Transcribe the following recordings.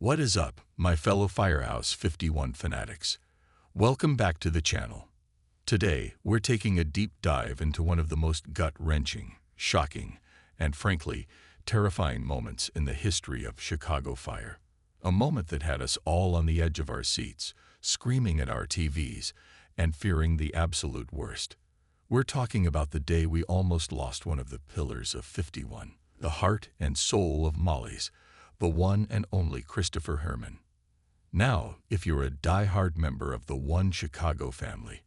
What is up, my fellow Firehouse 51 fanatics? Welcome back to the channel. Today, we're taking a deep dive into one of the most gut-wrenching, shocking, and frankly, terrifying moments in the history of Chicago fire. A moment that had us all on the edge of our seats, screaming at our TVs, and fearing the absolute worst. We're talking about the day we almost lost one of the pillars of 51, the heart and soul of Molly's, the one and only Christopher Herrmann. Now, if you're a die-hard member of the One Chicago family,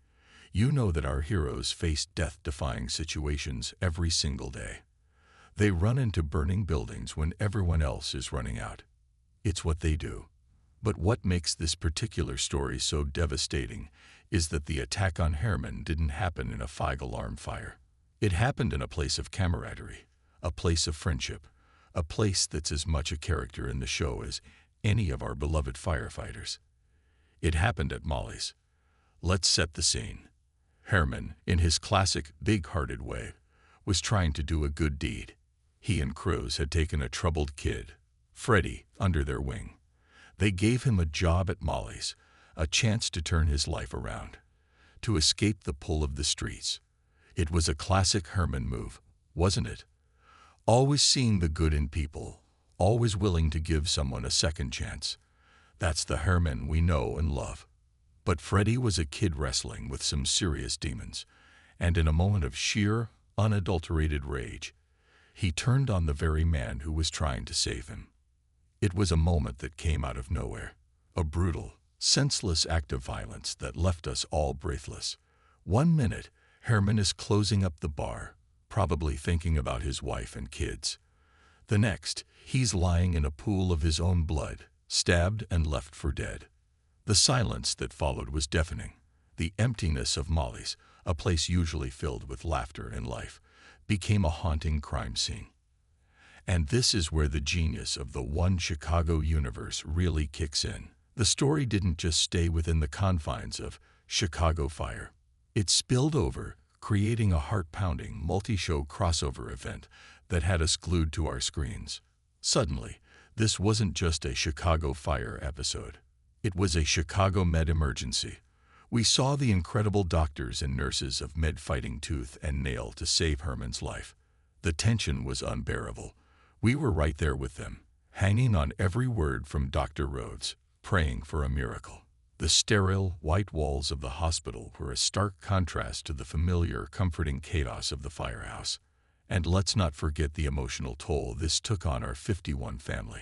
you know that our heroes face death-defying situations every single day. They run into burning buildings when everyone else is running out. It's what they do. But what makes this particular story so devastating is that the attack on Herrmann didn't happen in a five-alarm fire. It happened in a place of camaraderie, a place of friendship, a place that's as much a character in the show as any of our beloved firefighters. It happened at Molly's. Let's set the scene. Herrmann, in his classic big-hearted way, was trying to do a good deed. He and Cruz had taken a troubled kid, Freddie, under their wing. They gave him a job at Molly's, a chance to turn his life around, to escape the pull of the streets. It was a classic Herrmann move, wasn't it? Always seeing the good in people, always willing to give someone a second chance. That's the Herrmann we know and love. But Freddie was a kid wrestling with some serious demons, and in a moment of sheer, unadulterated rage, he turned on the very man who was trying to save him. It was a moment that came out of nowhere, a brutal, senseless act of violence that left us all breathless. 1 minute, Herrmann is closing up the bar, probably thinking about his wife and kids. The next, he's lying in a pool of his own blood, stabbed and left for dead. The silence that followed was deafening. The emptiness of Molly's, a place usually filled with laughter and life, became a haunting crime scene. And this is where the genius of the One Chicago universe really kicks in. The story didn't just stay within the confines of Chicago Fire. It spilled over, creating a heart-pounding, multi-show crossover event that had us glued to our screens. Suddenly, this wasn't just a Chicago Fire episode. It was a Chicago Med emergency. We saw the incredible doctors and nurses of Med fighting tooth and nail to save Herrmann's life. The tension was unbearable. We were right there with them, hanging on every word from Dr. Rhodes, praying for a miracle. The sterile, white walls of the hospital were a stark contrast to the familiar, comforting chaos of the firehouse. And let's not forget the emotional toll this took on our 51 family.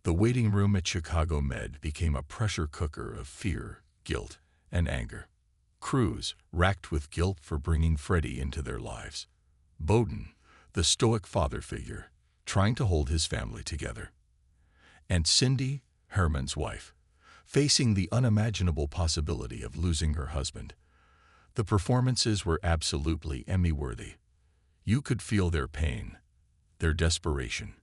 The waiting room at Chicago Med became a pressure cooker of fear, guilt, and anger. Cruz, racked with guilt for bringing Freddie into their lives. Bowden, the stoic father figure, trying to hold his family together. And Cindy, Herrmann's wife, facing the unimaginable possibility of losing her husband. The performances were absolutely Emmy-worthy. You could feel their pain, their desperation.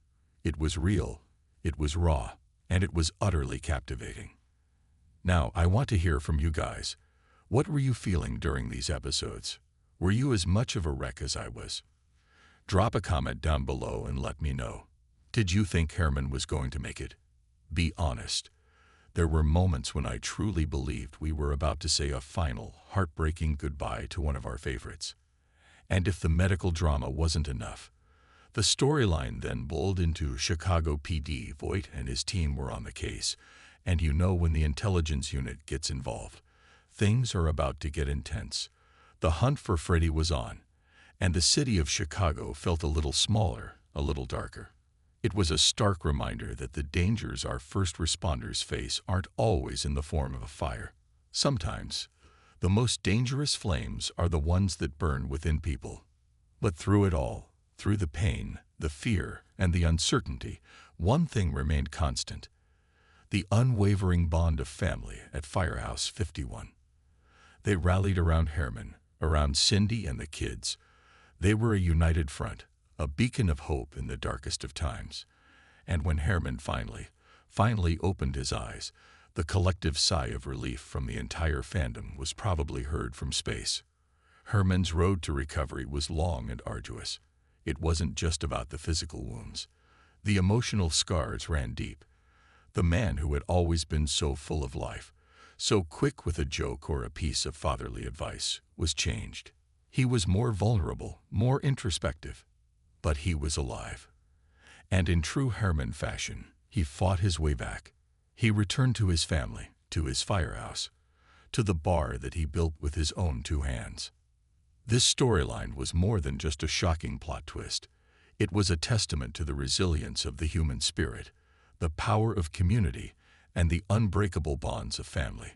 It was real, it was raw, and it was utterly captivating. Now, I want to hear from you guys. What were you feeling during these episodes? Were you as much of a wreck as I was? Drop a comment down below and let me know. Did you think Herrmann was going to make it? Be honest. There were moments when I truly believed we were about to say a final, heartbreaking goodbye to one of our favorites. And if the medical drama wasn't enough, the storyline then boiled into Chicago PD. Voight and his team were on the case, and you know when the intelligence unit gets involved, things are about to get intense. The hunt for Freddie was on, and the city of Chicago felt a little smaller, a little darker. It was a stark reminder that the dangers our first responders face aren't always in the form of a fire. Sometimes, the most dangerous flames are the ones that burn within people. But through it all, through the pain, the fear, and the uncertainty, one thing remained constant: the unwavering bond of family at Firehouse 51. They rallied around Herrmann, around Cindy and the kids. They were a united front, a beacon of hope in the darkest of times. And when Herrmann finally opened his eyes, the collective sigh of relief from the entire fandom was probably heard from space. Herrmann's road to recovery was long and arduous. It wasn't just about the physical wounds. The emotional scars ran deep. The man who had always been so full of life, so quick with a joke or a piece of fatherly advice, was changed. He was more vulnerable, more introspective, but he was alive. And in true Herrmann fashion, he fought his way back. He returned to his family, to his firehouse, to the bar that he built with his own two hands. This storyline was more than just a shocking plot twist. It was a testament to the resilience of the human spirit, the power of community, and the unbreakable bonds of family.